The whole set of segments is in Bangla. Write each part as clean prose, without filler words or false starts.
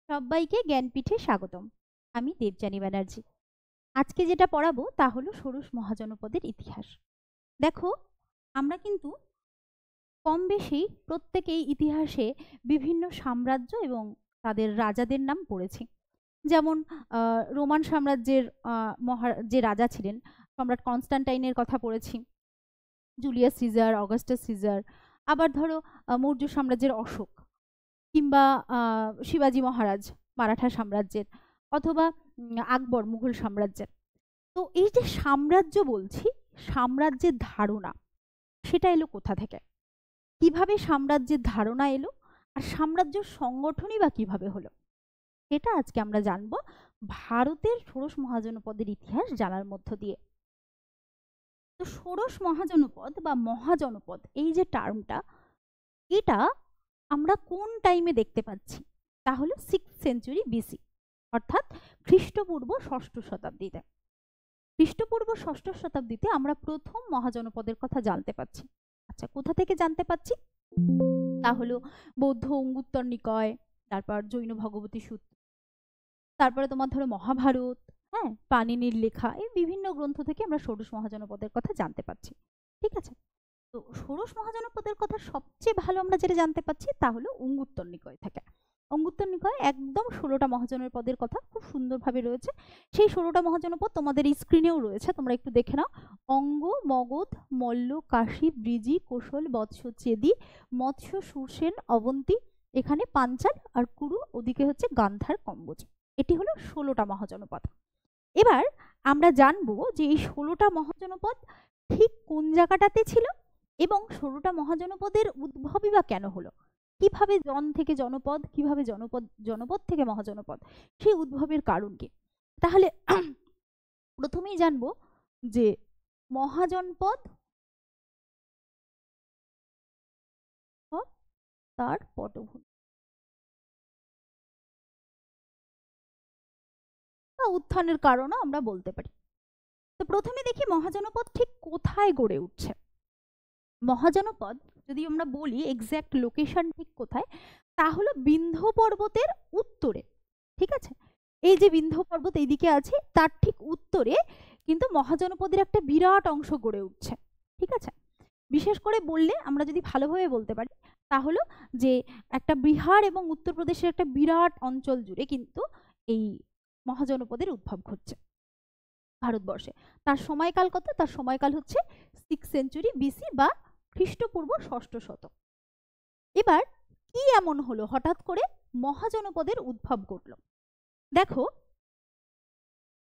সবাইকে জ্ঞানপীঠে স্বাগতম। আমি দেবযানী ব্যানার্জি। আজকে যেটা পড়াবো তা হলো ষোড়শ মহাজনপদের ইতিহাস। দেখো, আমরা কিন্তু কম বেশি প্রত্যেকেই ইতিহাসে বিভিন্ন সাম্রাজ্য এবং তাদের রাজাদের নাম পড়েছি। যেমন রোমান সাম্রাজ্যের যে রাজা ছিলেন, সম্রাট কনস্টান্টাইনের কথা পড়েছি, জুলিয়াস সিজার, অগাস্টাস সিজার। আবার ধরো মৌর্য সাম্রাজ্যের অশোক, কিংবা শিবাজি মহারাজ মারাঠা সাম্রাজ্যের, অথবা আকবর মুঘল সাম্রাজ্যের। তো এই যে সাম্রাজ্য বলছি, সাম্রাজ্যের ধারণা সেটা এলো কোথা থেকে, কিভাবে সাম্রাজ্যের ধারণা এলো, আর সাম্রাজ্য সংগঠনই বা কিভাবে হলো, সেটা আজকে আমরা জানবো ভারতের ষোড়শ মহাজনপদের ইতিহাস জানার মধ্য দিয়ে। তো ষোড়শ মহাজনপদ বা মহাজনপদ এই যে টার্মটা, এটা আমরা কোন টাইমে দেখতে পাচ্ছি, তা হলো 6th সেঞ্চুরি বিসি, অর্থাৎ খ্রিস্টপূর্ব ষষ্ঠ শতাব্দীতে। খ্রিস্টপূর্ব ষষ্ঠ শতাব্দীতে আমরা প্রথম মহাজনপদের কথা জানতে পাচ্ছি। আচ্ছা, কোথা থেকে জানতে পাচ্ছি? তা হলো বৌদ্ধ অঙ্গুত্তর নিকায়, তারপর জৈন ভগবতী সূত্র, তারপরে তোমার ধরো মহাভারত, হ্যাঁ, পাণিনির লেখা, এই বিভিন্ন গ্রন্থ থেকে আমরা ষোড়শ মহাজনপদের কথা জানতে পাচ্ছি। ঠিক আছে, তো ষোড়শ মহাজনপদের কথা সবচেয়ে ভালো আমরা যেটা জানতে পাচ্ছি তা হলো অঙ্গুত্তর নিকায় থেকে। অঙ্গুত্তর নিকায় একদম 16টা মহাজনপদের কথা খুব সুন্দরভাবে রয়েছে। সেই 16টা মহাজনপদ তোমাদের এই স্ক্রিনেও রয়েছে, তোমরা একটু দেখে নাও। অঙ্গ, মগধ, মল্ল, কাশী, ব্রিজি, কোশল, বৎস, চেদি, মৎস্য, সুরসেন, অবন্তী, এখানে পাঞ্চাল আর কুরু, ওদিকে হচ্ছে গান্ধার, কম্বোজ। এটি হলো 16টা মহাজনপদ। এবার আমরা জানবো যে এই 16টা মহাজনপদ ঠিক কোন জায়গাটাতে ছিল, এবং 16টা মহাজনপদের উদ্ভবই বা কেন হলো, কিভাবে জন থেকে জনপদ, কিভাবে জনপদ থেকে মহাজনপদ, সেই উদ্ভবের কারণ কি। তাহলে প্রথমেই জানবো যে মহাজনপদ তার পটভূমি বা উত্থানের কারণও আমরা বলতে পারি। তো প্রথমে দেখি মহাজনপদ ঠিক কোথায় গড়ে উঠছে। মহাজনপদ যদি আমরা বলি এক্স্যাক্ট লোকেশন ঠিক কোথায়, তা হলো বিন্ধ্য পর্বতের উত্তরে। ঠিক আছে, এই যে বিন্ধ্য পর্বত এইদিকে আছে, তার ঠিক উত্তরে কিন্তু মহাজনপদের একটা বিরাট অংশ গড়ে উঠছে। ঠিক আছে, বিশেষ করে বললে আমরা যদি ভালোভাবে বলতে পারি তা হলো যে একটা বিহার এবং উত্তরপ্রদেশের একটা বিরাট অঞ্চল জুড়ে কিন্তু এই মহাজনপদের উদ্ভব ঘটছে ভারতবর্ষে। তার সময়কাল কত? তার সময়কাল হচ্ছে 6th সেঞ্চুরি বিসি বা খ্রিস্টপূর্ব ষষ্ঠ শতক। এবার কি এমন হলো হঠাৎ করে মহাজনপদের উদ্ভব ঘটল? দেখো,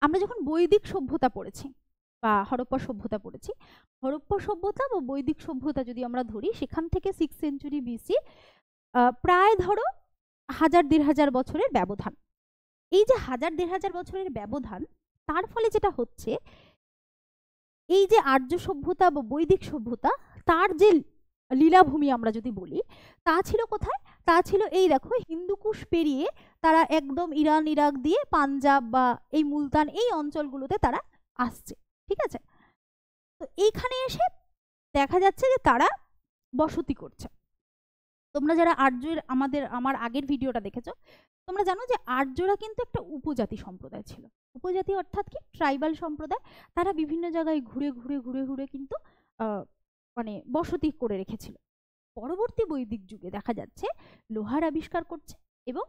আমরা যখন বৈদিক সভ্যতা পড়েছি বা হরপ্পা সভ্যতা পড়েছি, হরপ্পা সভ্যতা বা বৈদিক সভ্যতা যদি আমরা ধরি, সেখান থেকে 6th সেঞ্চুরি বিসি প্রায় ধরো 1000-1500 বছরের ব্যবধান। এই যে 1000-1500 বছরের ব্যবধান, তার ফলে যেটা হচ্ছে, এই যে আর্য সভ্যতা বা বৈদিক সভ্যতা, তার যে লীলাভূমি আমরা যদি বলি, তা ছিল কোথায়? তা ছিল এই দেখো, হিন্দুকুশ পেরিয়ে তারা একদম ইরান, ইরাক দিয়ে পাঞ্জাব বা এই মুলতান, এই অঞ্চলগুলোতে তারা আসছে। ঠিক আছে, তো এইখানে এসে দেখা যাচ্ছে যে তারা বসতি করছে। তোমরা যারা আর্যের আমার আগের ভিডিওটা দেখেছো, তোমরা জানো যে আর্যরা কিন্তু একটা উপজাতি সম্প্রদায় ছিল। উপজাতি অর্থাৎ কি? ট্রাইবাল সম্প্রদায়। তারা বিভিন্ন জায়গায় ঘুরে ঘুরে ঘুরে ঘুরে কিন্তু মানে বসতি করে রেখেছিল। পরবর্তী বৈদিক যুগে দেখা যাচ্ছে লোহার আবিষ্কার করছে এবং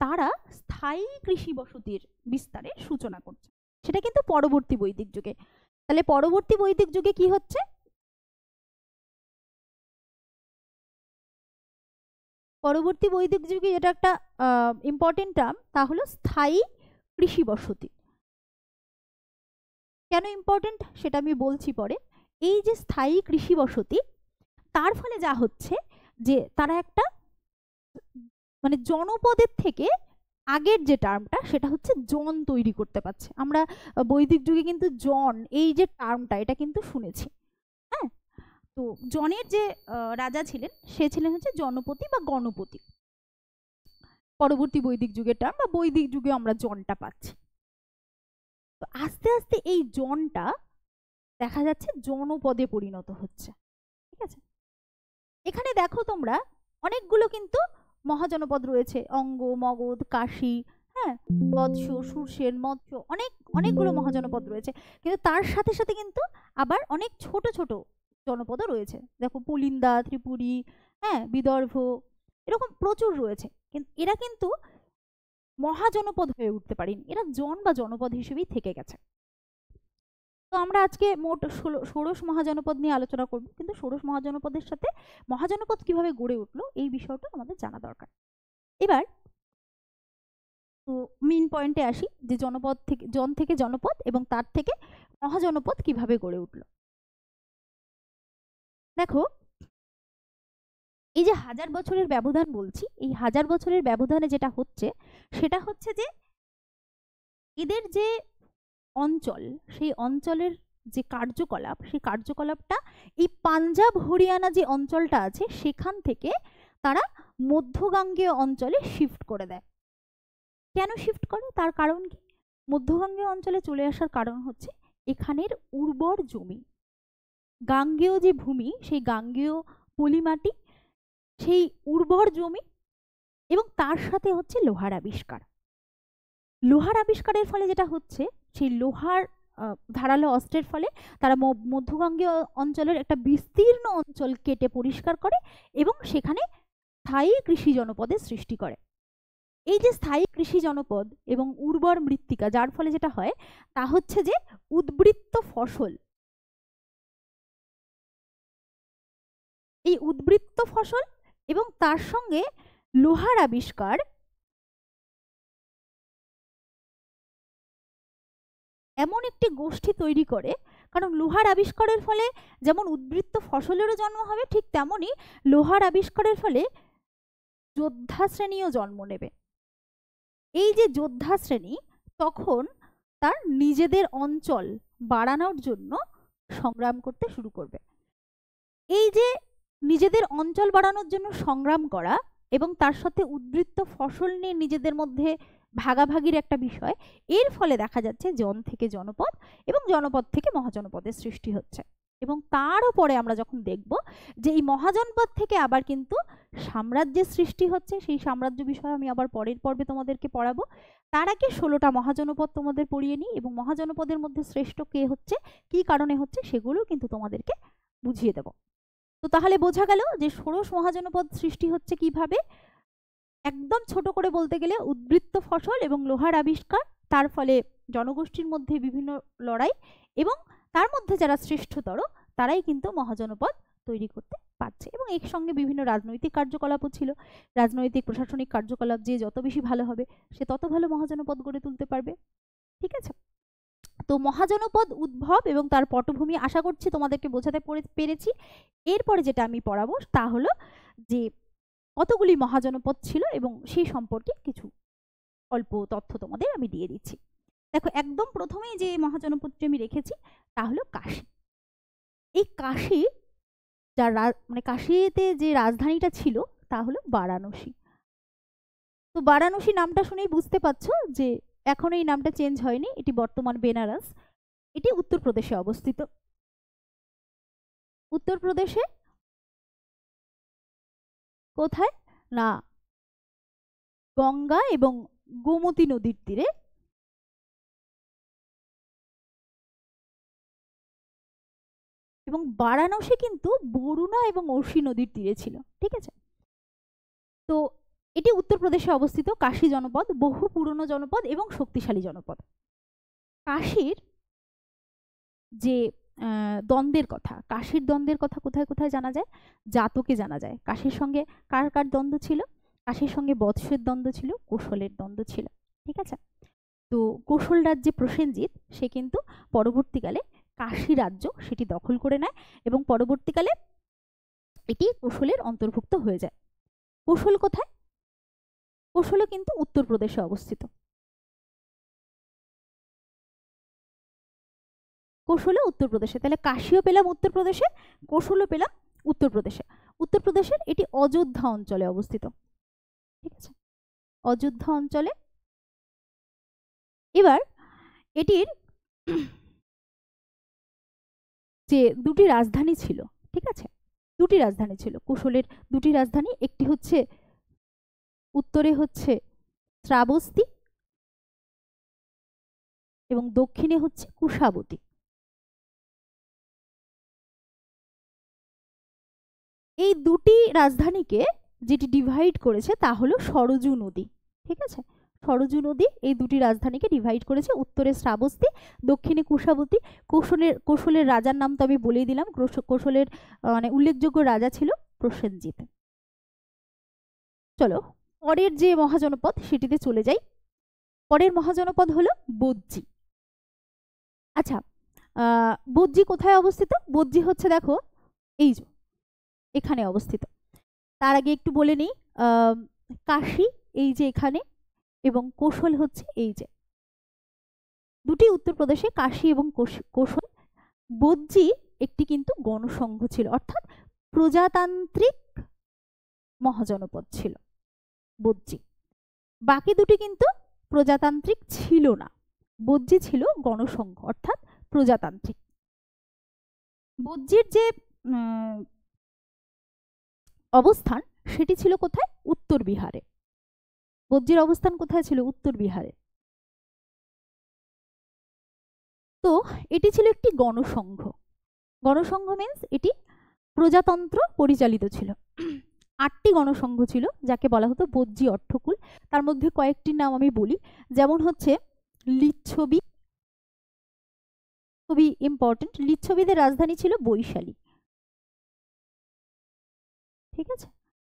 তারা স্থায়ী কৃষি বসতির বিস্তারের সূচনা করছে। সেটা কিন্তু পরবর্তী বৈদিক যুগে। তাহলে পরবর্তী বৈদিক যুগে কি হচ্ছে? পরবর্তী বৈদিক যুগে যেটা একটা ইম্পর্টেন্ট টার্ম, তা হলো স্থায়ী কৃষি বসতি। কেন ইম্পর্টেন্ট সেটা আমি বলছি পরে। এই যে স্থায়ী কৃষি বসতি, তার ফলে যা হচ্ছে যে তারা একটা মানে জনপদের থেকে আগের যে টার্মটা, সেটা হচ্ছে জন তৈরি করতে পারছে। আমরা বৈদিক যুগে কিন্তু জন, এই যে টার্মটা, এটা কিন্তু শুনেছি। হ্যাঁ, তো জনের যে রাজা ছিলেন, সে ছিলেন হচ্ছে জনপতি বা গণপতি। পরবর্তী বৈদিক যুগের টার্ম বা বৈদিক যুগে আমরা জনটা পাচ্ছি। তো আস্তে আস্তে এই জনটা দেখা যাচ্ছে জনপদে পরিণত হচ্ছে। ঠিক আছে, এখানে দেখো তোমরা অনেকগুলো কিন্তু মহাজনপদ রয়েছে, অঙ্গ, মগধ, কাশী, হ্যাঁ, বৎস, সুরসেন, মৎস্য, অনেকগুলো মহাজনপদ রয়েছে। কিন্তু তার সাথে সাথে কিন্তু আবার অনেক ছোট ছোট জনপদও রয়েছে। দেখো পুলিন্দা, ত্রিপুরী, হ্যাঁ, বিদর্ভ, এরকম প্রচুর রয়েছে। কিন্তু এরা কিন্তু মহাজনপদ হয়ে উঠতে পারেনি, এরা বা জনপদ হিসেবেই থেকে গেছে। তো আমরা আজকে মোট ষোড়শ মহাজনপদ নিয়ে আলোচনা করব, কিন্তু ষোড়শ মহাজনপদের সাথে মহাজনপদ কিভাবে গড়ে উঠলো এই বিষয়টা আমাদের জানা দরকার। এবার তো মেইন পয়েন্টে আসি, যে জনপদ থেকে জনপদ এবং তার থেকে মহাজনপদ কিভাবে গড়ে উঠলো। দেখো, এই যে 1000 বছরের ব্যবধান বলছি, এই 1000 বছরের ব্যবধানে যেটা হচ্ছে সেটা হচ্ছে যে এদের যে অঞ্চল, সেই অঞ্চলের যে কার্যকলাপ, সেই কার্যকলাপটা এই পাঞ্জাব হরিয়ানা যে অঞ্চলটা আছে সেখান থেকে তারা মধ্যগাঙ্গেয় অঞ্চলে শিফট করে দেয়। কেন শিফট করে, তার কারণ কি? মধ্যগাঙ্গেয় অঞ্চলে চলে আসার কারণ হচ্ছে এখানের উর্বর জমি, গাঙ্গেয় যে ভূমি, সেই গাঙ্গেয় পলিমাটি, সেই উর্বর জমি, এবং তার সাথে হচ্ছে লোহার আবিষ্কার। লোহার আবিষ্কারের ফলে যেটা হচ্ছে, সেই লোহার ধারালো অস্ত্রের ফলে তারা মধ্যগাঙ্গেয় অঞ্চলের একটা বিস্তীর্ণ অঞ্চল কেটে পরিষ্কার করে এবং সেখানে স্থায়ী কৃষি জনপদের সৃষ্টি করে। এই যে স্থায়ী কৃষি জনপদ এবং উর্বর মৃত্তিকা, যার ফলে যেটা হয় তা হচ্ছে যে উদ্বৃত্ত ফসল, এই উদ্বৃত্ত ফসল এবং তার সঙ্গে লোহার আবিষ্কার এমন একটি গোষ্ঠী তৈরি করে। কারণ লোহার আবিষ্কারের ফলে যেমন উদ্বৃত্ত ফসলেরও জন্ম হবে, ঠিক তেমনই লোহার আবিষ্কারের ফলে যোদ্ধা শ্রেণীও জন্ম নেবে। এই যে যোদ্ধা শ্রেণী তখন তার নিজেদের অঞ্চল বাড়ানোর জন্য সংগ্রাম করতে শুরু করবে। এই যে নিজেদের অঞ্চল বাড়ানোর জন্য সংগ্রাম করা এবং তার সাথে উদ্বৃত্ত ফসল নিয়ে নিজেদের মধ্যে ভাগাভাগির একটা বিষয়, এর ফলে দেখা যাচ্ছে জন থেকে জনপদ এবং জনপদ থেকে মহাজনপদের সৃষ্টি হচ্ছে। এবং তারও পরে আমরা যখন দেখব যে এই মহাজনপদ থেকে আবার কিন্তু সাম্রাজ্যের সৃষ্টি হচ্ছে, সেই সাম্রাজ্য বিষয়ে আমি আবার পরের পর্বে তোমাদেরকে পড়াবো। তার আগে 16টা মহাজনপদ তোমাদের পড়িয়ে নিই, এবং মহাজনপদের মধ্যে শ্রেষ্ঠ কে হচ্ছে, কি কারণে হচ্ছে, সেগুলো কিন্তু তোমাদেরকে বুঝিয়ে দেব। তো তাহলে বোঝা গেল যে ষোড়শ মহাজনপদ সৃষ্টি হচ্ছে কিভাবে। একদম ছোট করে বলতে গেলে উদ্বৃত্ত ফসল এবং লোহার আবিষ্কার, তার ফলে জনগোষ্ঠীর মধ্যে বিভিন্ন লড়াই, এবং তার মধ্যে যারা শ্রেষ্ঠতর তারাই কিন্তু মহাজনপদ তৈরি করতে পারছে। এবং এর সঙ্গে বিভিন্ন রাজনৈতিক কার্যকলাপও ছিল। রাজনৈতিক প্রশাসনিক কার্যকলাপ যে যত বেশি ভালো হবে সে তত ভালো মহাজনপদ গড়ে তুলতে পারবে। ঠিক আছে, তো মহাজনপদ উদ্ভব এবং তার পটভূমি আশা করছি তোমাদেরকে বোঝাতে পেরেছি। এরপরে যেটা আমি পড়াবো তা হলো যে কতগুলি মহাজনপদ ছিল এবং সেই সম্পর্কে কিছু অল্প তথ্য তোমাদের আমি দিয়ে দিচ্ছি। দেখো, একদম প্রথমেই যে মহাজনপদটি আমি রেখেছি তা হলো কাশী। এই কাশী, যার মানে কাশীতে যে রাজধানীটা ছিল তা হলো বারাণসী। তো বারাণসী নামটা শুনেই বুঝতে পারছো যে এখন এই নামটা চেঞ্জ হয়নি, এটি বর্তমান বেনারস। এটি উত্তরপ্রদেশে অবস্থিত। উত্তরপ্রদেশে কোথায় না, গঙ্গা এবং গোমতী নদীর তীরে। এবং বারাণসী কিন্তু বরুণা এবং অর্শী নদীর তীরে ছিল। ঠিক আছে, তো এটি উত্তরপ্রদেশে অবস্থিত কাশী জনপদ, বহু পুরনো জনপদ এবং শক্তিশালী জনপদ। কাশীর যে দ্বন্দ্বের কথা, কাশীর দ্বন্দ্বের কথা কোথায় কোথায় জানা যায়? জাতকে জানা যায়। কাশীর সঙ্গে কার কার দ্বন্দ্ব ছিল? কাশীর সঙ্গে বৎসের দ্বন্দ্ব ছিল, কোশলের দ্বন্দ্ব ছিল। ঠিক আছে, তো কোশল রাজ্যে প্রসেনজিৎ সে কিন্তু পরবর্তীকালে কাশী রাজ্য সেটি দখল করে নেয় এবং পরবর্তীকালে এটি কোশলের অন্তর্ভুক্ত হয়ে যায়। কোশল কোথায়? কোশলও কিন্তু উত্তরপ্রদেশে অবস্থিত। কোশলও উত্তরপ্রদেশে, তাহলে কাশীও পেলাম উত্তরপ্রদেশে, কোশলও পেলাম উত্তরপ্রদেশে। উত্তরপ্রদেশের এটি অযোধ্যা অঞ্চলে অবস্থিত। ঠিক আছে, অযোধ্যা অঞ্চলে। এবার এটির যে দুটি রাজধানী ছিল, ঠিক আছে, দুটি রাজধানী ছিল কোশলের, দুটি রাজধানী। একটি হচ্ছে উত্তরে হচ্ছে শ্রাবস্তী এবং দক্ষিণে হচ্ছে কুশাবতী। এই দুটি রাজধানীকে যেটি ডিভাইড করেছে তা হলো সরজু নদী। ঠিক আছে, সরজু নদী এই দুটি রাজধানীকে ডিভাইড করেছে, উত্তরে শ্রাবস্তী, দক্ষিণে কুশাবতী। কোশলের রাজার নাম তো আমি বলেই দিলাম, কোশলের মানে উল্লেখযোগ্য রাজা ছিল প্রসেনজিৎ। চলো পরের যে মহাজনপদ সেটিতে চলে যাই। পরের মহাজনপদ হলো বজ্জী। আচ্ছা, বজ্জী কোথায় অবস্থিত? বজ্জী হচ্ছে দেখো এই যে এখানে অবস্থিত। তার আগে একটু বলে নিই, কাশী এই যে এখানে এবং কোশল হচ্ছে এই যে, দুটি উত্তরপ্রদেশে কাশী এবং কোশল। বজ্জী একটি কিন্তু গণসংঘ ছিল, অর্থাৎ প্রজাতান্ত্রিক মহাজনপদ ছিল বজ্জী। বাকি দুটি কিন্তু প্রজাতান্ত্রিক ছিল না, বজ্জী ছিল গণসংঘ অর্থাৎ প্রজাতান্ত্রিক। বজ্জীর যে অবস্থান সেটি ছিল কোথায়? উত্তর বিহারে। বজ্জীর অবস্থান কোথায় ছিল? উত্তর বিহারে। তো এটি ছিল একটি গণসংঘ। গণসংঘ মিন্স এটি প্রজাতন্ত্র পরিচালিত ছিল। 8টি গণসংঘ ছিল যাকে বলা হতো বজ্জী অর্থকূল। তার মধ্যে কয়েকটির নাম আমি বলি, যেমন হচ্ছে লিচ্ছবি, খুবই ইম্পর্টেন্ট। লিচ্ছবিদের রাজধানী ছিল বৈশালী। ঠিক আছে,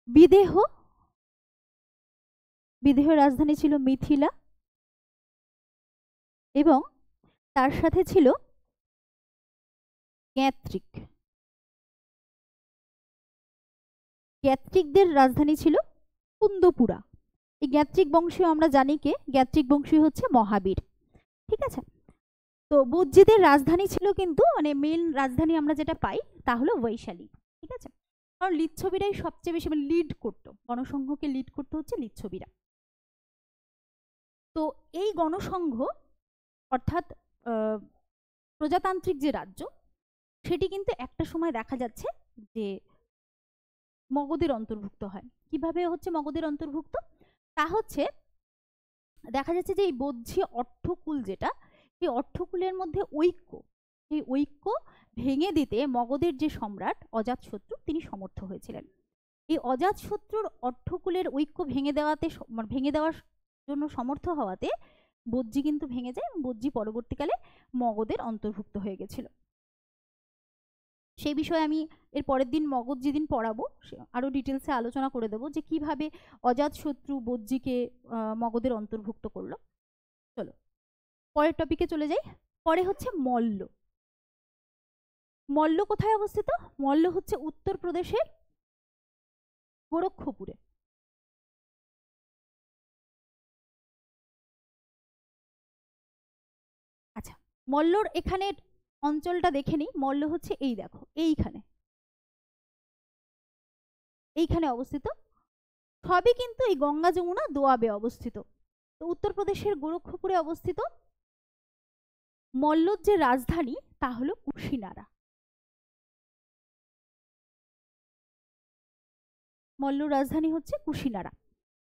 বিদেহ, বিদেহের রাজধানী ছিল মিথিলা এবং তার সাথে ছিল গ্যাত্রিক। গ্যাত্রিকদের রাজধানী ছিল কুন্দপুরা। এই গ্যাত্রিক বংশীয় আমরা জানি কে? গ্যাত্রিক বংশীয় হচ্ছে মহাবীর। ঠিক আছে, তো বজ্জীদের রাজধানী ছিল কিন্তু মানে মেন রাজধানী আমরা যেটা পাই তা হলো বৈশালী। ঠিক আছে, কারণ লিচ্ছবিরাই সবচেয়ে বেশি লিড করতো, গণসংঘকে লিড করতে হচ্ছে লিচ্ছবিরা। তো এই গণসংঘ অর্থাৎ প্রজাতান্ত্রিক যে রাজ্য সেটি কিন্তু একটা সময় দেখা যাচ্ছে যে মগধের অন্তর্ভুক্ত হয়। কিভাবে হচ্ছে মগধের অন্তর্ভুক্ত? তা হচ্ছে দেখা যাচ্ছে যে এই বজ্জী অর্থকূল যেটা, এই অর্থকূলের মধ্যে ঐক্য, সেই ঐক্য ভেঙে দিতে মগধের যে সম্রাট অজাতশত্রু তিনি সমর্থ হয়েছিলেন। এই অজাতশত্রুর অর্থকূলের ঐক্য ভেঙে দেওয়ার জন্য সমর্থ হওয়াতে বজ্জী কিন্তু ভেঙে যায় এবং বজ্জী পরবর্তীকালে মগধের অন্তর্ভুক্ত হয়ে গেছিল। সেই বিষয়ে আমি এর পরের দিন মগধ যেদিন পড়াবো আরো ডিটেলসে আলোচনা করে দেবো যে কিভাবে অজাতশত্রু বজ্জীকে মগধের অন্তর্ভুক্ত করলো। চলো পরের টপিকে চলে যাই। পরে হচ্ছে মল্ল। মল্ল কোথায় অবস্থিত? মল্ল হচ্ছে উত্তরপ্রদেশের গোরক্ষপুরে। আচ্ছা, মল্লর এখানে অঞ্চলটা দেখে নিই। মল্ল হচ্ছে এই দেখো এইখানে, এইখানে অবস্থিত। সবই কিন্তু এই গঙ্গা যমুনা দোয়াবে অবস্থিত। তো উত্তরপ্রদেশের গোরক্ষপুরে অবস্থিত। মল্লর যে রাজধানী তা হলো কুশিনারা। মল্লর রাজধানী হচ্ছে কুশিনারা।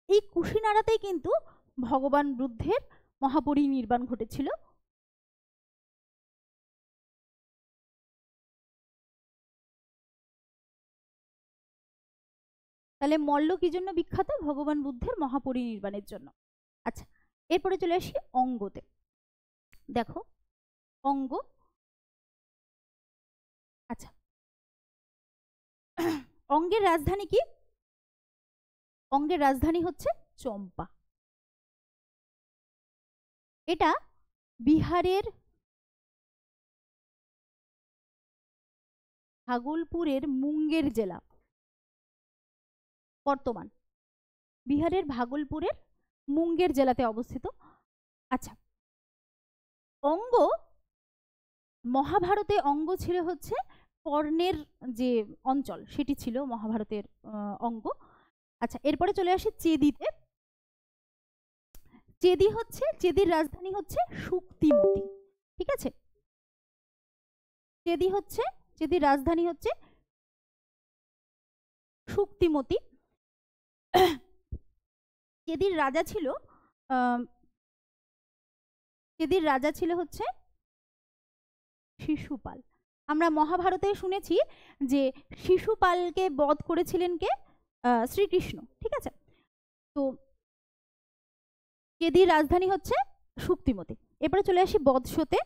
এই কুশিনারাতেই কিন্তু ভগবান বুদ্ধের মহাপরিনির্বাণ ঘটেছিল। তাহলে মল্ল কি জন্য বিখ্যাত? ভগবান বুদ্ধের মহাপরিনির্বাণের জন্য। আচ্ছা, এরপরে চলে আসি অঙ্গতে। দেখো অঙ্গ, আচ্ছা অঙ্গের রাজধানী কি? অঙ্গের রাজধানী হচ্ছে চম্পা। এটা বিহারের ভাগলপুরের মুঙ্গের জেলা, বর্তমান বিহারের ভাগলপুরের মুঙ্গের জেলাতে অবস্থিত। আচ্ছা, অঙ্গ মহাভারতে অঙ্গ ছিল হচ্ছে কর্ণের যে অঞ্চল সেটি ছিল মহাভারতের অঙ্গ। আচ্ছা, এরপরে চলে আসি চেদিতে। চেদি হচ্ছে, চেদির রাজধানী হচ্ছে শুক্তিমতি। ঠিক আছে, চেদি হচ্ছে, চেদির রাজধানী হচ্ছে শুক্তিমতি। কেদির রাজা ছিল কেদির রাজা ছিল হচ্ছে শিশুপাল। আমরা মহাভারতে শুনেছি যে শিশুপালকে বধ করেছিলেন কে? শ্রীকৃষ্ণ। ঠিক আছে, তো কেদির রাজধানী হচ্ছে শুক্তিমতি। এরপরে চলে আসি বৎসতে।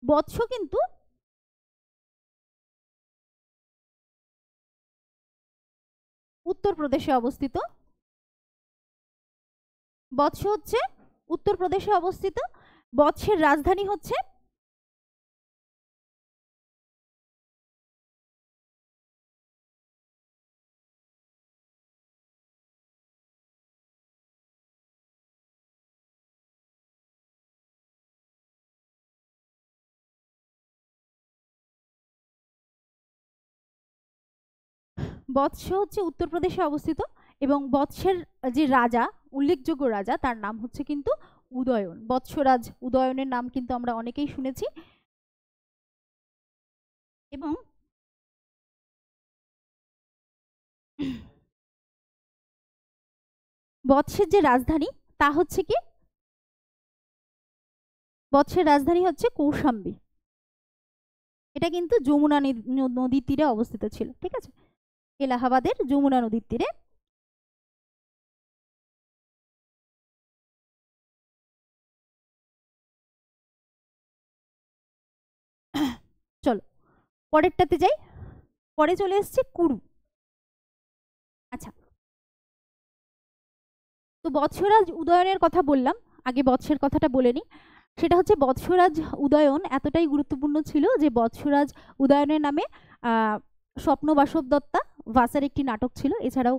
বৎস কিন্তু উত্তরপ্রদেশে অবস্থিত। বৎস হচ্ছে উত্তরপ্রদেশে অবস্থিত। বৎসের রাজধানী হচ্ছে বৎস হচ্ছে উত্তরপ্রদেশে অবস্থিত এবং বৎসের যে রাজা, উল্লেখযোগ্য রাজা, তার নাম হচ্ছে কিন্তু উদয়ন। বৎসরাজ উদয়নের নাম কিন্তু আমরা অনেকেই শুনেছি। এবং বৎসের যে রাজধানী তা হচ্ছে কি? বৎসের রাজধানী হচ্ছে কৌশাম্বী। এটা কিন্তু যমুনা নদীর তীরে অবস্থিত ছিল। ঠিক আছে, এলাহাবাদের যমুনা নদীর তীরে। চলো পরেরটাতে যাই। পরে চলে এসছে কুরু। আচ্ছা, তো বৎসরাজ উদয়নের কথা বললাম, আগে বৎসের কথাটা বলে নিই। সেটা হচ্ছে বৎসরাজ উদয়ন এতটাই গুরুত্বপূর্ণ ছিল যে বৎসরাজ উদয়নের নামে স্বপ্নবাসব দত্তা ভাসের একটি নাটক ছিল, এছাড়াও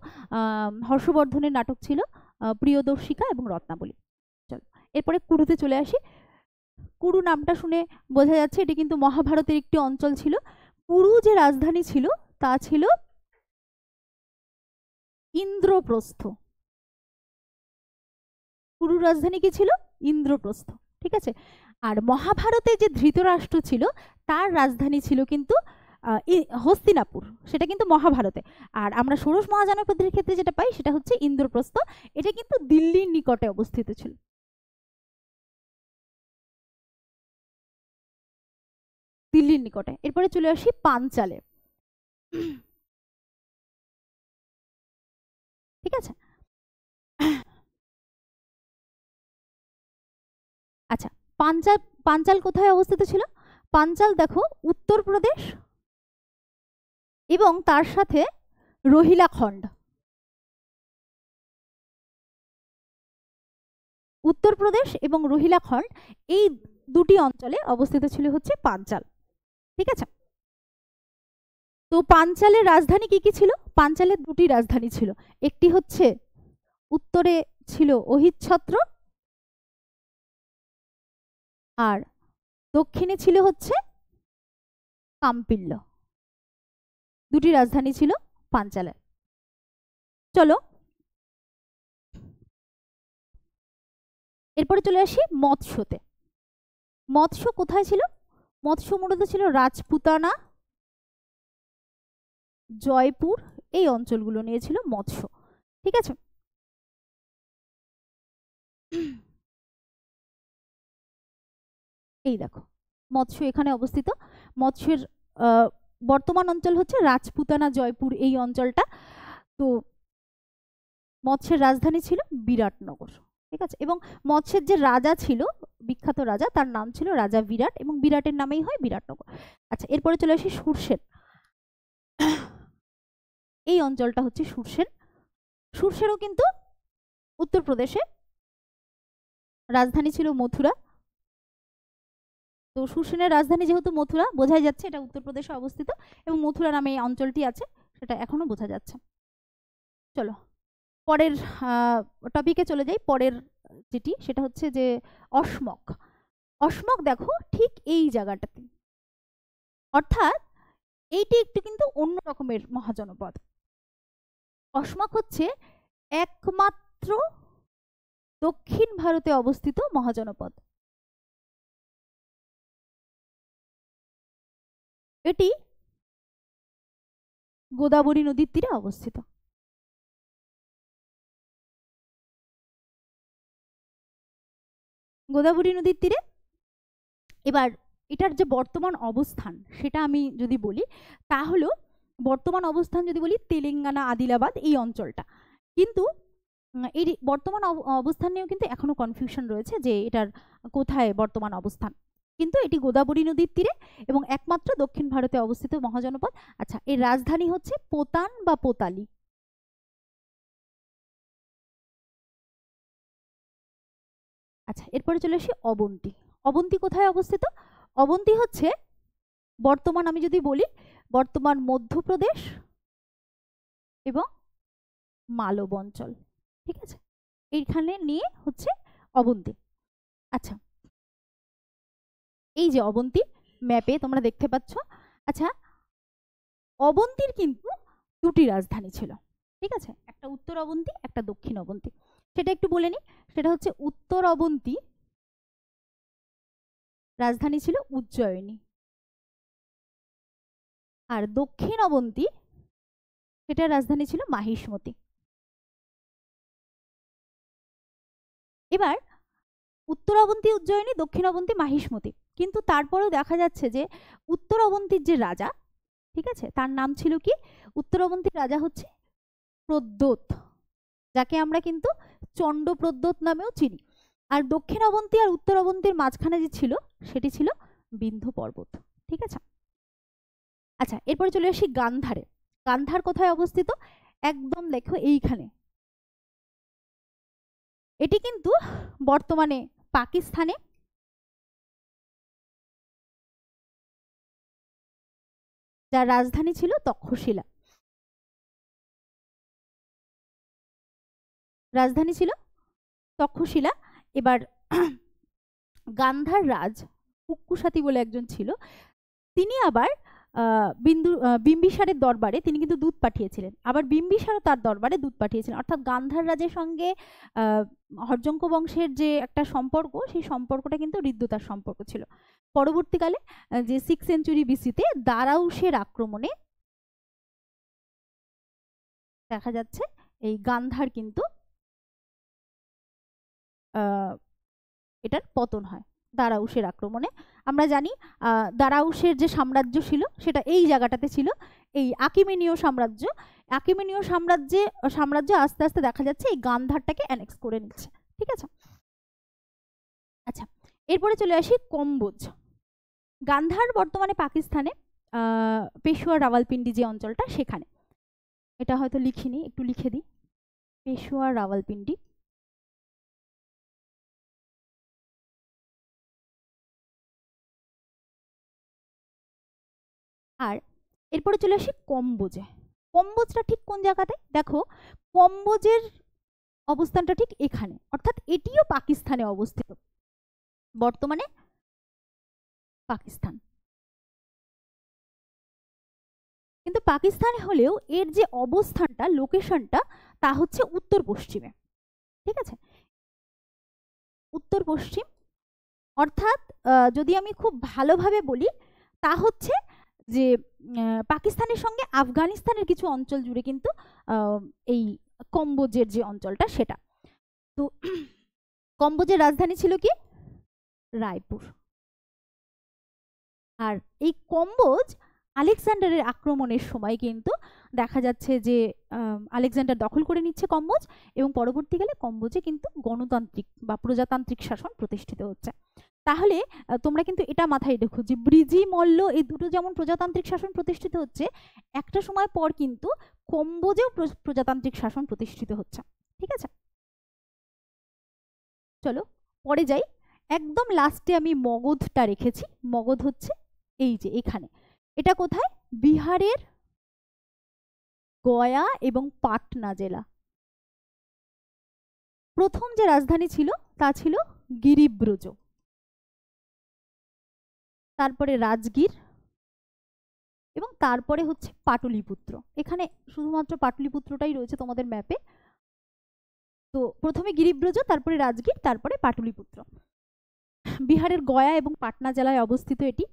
হর্ষবর্ধনের নাটক ছিল প্রিয়দর্শিকা এবং রত্নাবলী। চলো এরপরে কুরুতে চলে আসি। কুরু নামটা শুনে বোঝা যাচ্ছে এটি কিন্তু মহাভারতের একটি অঞ্চল ছিল। কুরু যে রাজধানী ছিল তা ছিল ইন্দ্রপ্রস্থ। কুরুর রাজধানী কি ছিল? ইন্দ্রপ্রস্থ। ঠিক আছে, আর মহাভারতে যে ধৃতরাষ্ট্র ছিল তার রাজধানী ছিল কিন্তু হস্তিনাপুর, সেটা কিন্তু মহাভারতে। আর আমরা ষোড়শ মহাজনপদের ক্ষেত্রে যেটা পাই সেটা হচ্ছে ইন্দ্রপ্রস্থ। এটা কিন্তু দিল্লির নিকটে অবস্থিত ছিল। দিল্লির নিকটে। এরপরে চলে আসি পাঞ্চালে। ঠিক আছে, আচ্ছা, পাঞ্চাল পাঞ্চাল কোথায় অবস্থিত ছিল? পাঞ্চাল দেখো উত্তরপ্রদেশ এবং তার সাথে রোহিলাখণ্ড। উত্তরপ্রদেশ এবং রোহিলাখণ্ড এই দুটি অঞ্চলে অবস্থিত ছিল হচ্ছে পাঞ্চাল। ঠিক আছে, তো পাঞ্চালের রাজধানী কি কি ছিল? পাঞ্চালের দুটি রাজধানী ছিল, একটি হচ্ছে উত্তরে ছিল অহিচ্ছত্র আর দক্ষিণে ছিল হচ্ছে কাম্পিল্য। দুটি রাজধানী ছিল পাঞ্চালের। চলো এরপরে চলে আসি মৎস্যতে। মৎস্য কোথায় ছিল? মৎস্য মূলত ছিল রাজপুতানা, জয়পুর, এই অঞ্চলগুলো নিয়ে ছিল মৎস্য। ঠিক আছে, এই দেখো মৎস্য এখানে অবস্থিত। মৎস্যের বর্তমান অঞ্চল হচ্ছে রাজপুতানা, জয়পুর, এই অঞ্চলটা। তো মৎস্যের রাজধানী ছিল বিরাটনগর। ঠিক আছে, এবং মৎস্যের যে রাজা ছিল, বিখ্যাত রাজা, তার নাম ছিল রাজা বিরাট, এবং বিরাটের নামেই হয় বিরাটনগর। আচ্ছা, এরপরে চলে আসি সুরসেন। এই অঞ্চলটা হচ্ছে সুরসেন। সুরসেনও কিন্তু উত্তরপ্রদেশে, রাজধানী ছিল মথুরা। তো সুরসেনের রাজধানী যেহেতু মথুরা, বোঝাই যাচ্ছে এটা উত্তরপ্রদেশে অবস্থিত, এবং মথুরা নামে এই অঞ্চলটি আছে, সেটা এখনো বোঝা যাচ্ছে। চলো পরের টপিকে চলে যাই। পরের যেটি সেটা হচ্ছে যে অসমক। অসমক দেখো ঠিক এই জায়গাটাতে, অর্থাৎ এইটি একটু কিন্তু অন্য রকমের মহাজনপদ। অসমক হচ্ছে একমাত্র দক্ষিণ ভারতে অবস্থিত মহাজনপদ। এটি গোদাবরী নদীর তীরে অবস্থিত। গোদাবরী নদীর তীরে। এবার এটার যে বর্তমান অবস্থান সেটা আমি যদি বলি, তাহলে বর্তমান অবস্থান যদি বলি তেলেঙ্গানা, আদিলাবাদ এই অঞ্চলটা। কিন্তু এই বর্তমান অবস্থান নিয়েও কিন্তু এখনো কনফিউশন রয়েছে যে এটার কোথায় বর্তমান অবস্থান, কিন্তু এটি গোদাবরী নদীর তীরে এবং একমাত্র দক্ষিণ ভারতে অবস্থিত মহাজনপদ। আচ্ছা, এর রাজধানী হচ্ছে পোতান বা পোতালি। আচ্ছা, এরপরে চলে আসি অবন্তী। অবন্তী কোথায় অবস্থিত? অবন্তী হচ্ছে বর্তমান, আমি যদি বলি বর্তমান মধ্যপ্রদেশ এবং মালব অঞ্চল, ঠিক আছে, এইখানে নিয়ে হচ্ছে অবন্তী। আচ্ছা, এই যে অবন্তী ম্যাপে তোমরা দেখতে পাচ্ছ। আচ্ছা, অবন্তীর কিন্তু দুটি রাজধানী ছিল, ঠিক আছে, একটা উত্তর অবন্তী, একটা দক্ষিণ অবন্তী। সেটা একটু বলে নি। সেটা হচ্ছে উত্তর অবন্তী রাজধানী ছিল উজ্জয়িনী, আর দক্ষিণ অবন্তী সেটার রাজধানী ছিল মাহিষ্মতি। এবার উত্তর অবন্তী উজ্জয়িনী, দক্ষিণ অবন্তী মাহিষ্মতি, কিন্তু তারপরেও দেখা যাচ্ছে যে উত্তর অবন্তীর যে রাজা, ঠিক আছে, তার নাম ছিল কি? উত্তর অবন্তীর রাজা হচ্ছে প্রদ্যোৎ, যাকে আমরা কিন্তু চণ্ড প্রদ্যোৎ নামেও চিনি। আর দক্ষিণ অবন্তী আর উত্তর অবন্তীর মাঝখানে যে ছিল সেটি ছিল বিন্ধ্য পর্বত, ঠিক আছে। আচ্ছা, এরপরে চলে আসি গান্ধারে। গান্ধার কোথায় অবস্থিত? একদম দেখো এইখানে। এটি কিন্তু বর্তমানে পাকিস্তানে, যার রাজধানী ছিল তক্ষশিলা। রাজধানী ছিল তক্ষশিলা। এবার গান্ধার রাজ পুক্কুসাতি বলে একজন ছিল, তিনি আবার বিম্বিসারের দরবারে তিনি কিন্তু দূত পাঠিয়েছিলেন, আবার বিম্বিসারও তার দরবারে দূত পাঠিয়েছিলেন। অর্থাৎ গান্ধার রাজের সঙ্গে হর্যঙ্ক বংশের যে একটা সম্পর্ক, সেই সম্পর্কটা কিন্তু হৃদ্যতার সম্পর্ক ছিল। পরবর্তীকালে যে 6th সেঞ্চুরি বিসিতে দারাউশের আক্রমণে দেখা যাচ্ছে এই গান্ধার কিন্তু এটার পতন হয় দারাউশের আক্রমণে। আমরা জানি দারাউশের যে সাম্রাজ্য ছিল সেটা এই জায়গাটাতে ছিল, এই আকিমেনীয় সাম্রাজ্য। আকিমেনীয় সাম্রাজ্য আস্তে আস্তে দেখা যাচ্ছে এই গান্ধারটাকে অ্যানেক্স করে নিচ্ছে, ঠিক আছে। আচ্ছা, এরপরে চলে আসি কম্বোজ। গান্ধার বর্তমানে পাকিস্তানে পেশোয়ার রাওয়ালপিন্ডি যে অঞ্চলটা, সেখানে। এটা হয়তো লিখিনি, একটু লিখে দিই, পেশোয়ার রাওয়ালপিন্ডি। আর এরপরে চলে আসি কম্বোজে। কম্বোজটা ঠিক কোন জায়গাতে? দেখো, কম্বোজের অবস্থানটা ঠিক এখানে, অর্থাৎ এটিও পাকিস্তানে অবস্থিত, বর্তমানে পাকিস্তান। কিন্তু পাকিস্তানে হলেও এর যে অবস্থানটা, লোকেশনটা, তা হচ্ছে উত্তর পশ্চিমে, ঠিক আছে, উত্তর পশ্চিম। অর্থাৎ যদি আমি খুব ভালোভাবে বলি, তা হচ্ছে যে পাকিস্তানের সঙ্গে আফগানিস্তানের কিছু অঞ্চল জুড়ে কিন্তু এই কম্বোজের যে অঞ্চলটা সেটা। তো কম্বোজের রাজধানী ছিল কি? রায়পুর। আর এই কম্বোজ আলেকজান্ডারের আক্রমণের সময় কিন্তু দেখা যাচ্ছে যে আলেকজান্ডার দখল করে নিচ্ছে কম্বোজ, এবং পরবর্তীকালে কম্বোজে কিন্তু গণতান্ত্রিক বা প্রজাতান্ত্রিক শাসন প্রতিষ্ঠিত হচ্ছে। তাহলে তোমরা কিন্তু এটা মাথায় রেখো যে ব্রিজি, মল্ল এই দুটো যেমন প্রজাতান্ত্রিক শাসন প্রতিষ্ঠিত হচ্ছে, একটা সময় পর কিন্তু কম্বোজেও প্রজাতান্ত্রিক শাসন প্রতিষ্ঠিত হচ্ছে, ঠিক আছে। চলো পরে যাই। একদম লাস্টে আমি মগধটা রেখেছি। মগধ হচ্ছে এই যে এখানে। এটা কোথায়? বিহারের গয়া এবং পাটনা জেলা। প্রথম যে রাজধানী ছিল তা ছিল গিরিব্রজ, তারপরে রাজগীর, এবং তারপরে হচ্ছে পাটলিপুত্র। এখানে শুধুমাত্র পাটলিপুত্রটাই রয়েছে তোমাদের ম্যাপে। তো প্রথমে গিরিব্রজ, তারপরে রাজগীর, তারপরে পাটলিপুত্র। বিহারের গয়া এবং পাটনা জেলায় অবস্থিত এটি।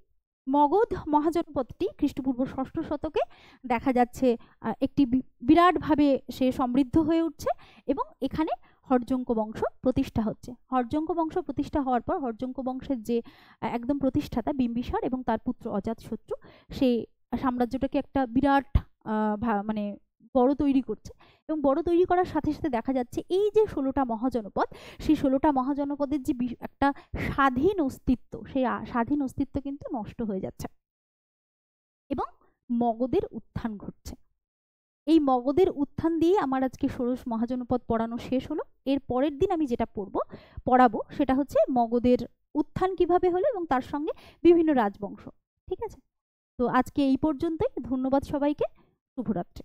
মগধ মহাজনপদটি খ্রিস্টপূর্ব 6ষ্ঠ শতকে দেখা যাচ্ছে একটি বিরাটভাবে সে সমৃদ্ধ হয়ে উঠছে, এবং এখানে হর্যঙ্ক বংশ প্রতিষ্ঠা হচ্ছে। হর্যঙ্ক বংশ প্রতিষ্ঠা হওয়ার পর হর্যঙ্ক বংশের যে একদম প্রতিষ্ঠাতা বিম্বিসার এবং তার পুত্র অজাতশত্রু সেই সাম্রাজ্যটাকে একটা বিরাট মানে বড় তৈরি করছে, এবং বড় তৈরি করার সাথে সাথে দেখা যাচ্ছে এই যে 16টা মহাজনপদ, সেই 16টা মহাজনপদের যে একটা স্বাধীন অস্তিত্ব, সেই স্বাধীন অস্তিত্ব কিন্তু নষ্ট হয়ে যাচ্ছে এবং মগধের উত্থান ঘটছে। এই মগধের উত্থান দিয়ে আমার আজকে ষোড়শ মহাজনপদ পড়ানো শেষ হলো। এর পরের দিন আমি যেটা পড়াবো সেটা হচ্ছে মগধের উত্থান কিভাবে হলো এবং তার সঙ্গে বিভিন্ন রাজবংশ। ঠিক আছে, তো আজকে এই পর্যন্তই। ধন্যবাদ সবাইকে। শুভরাত্রি।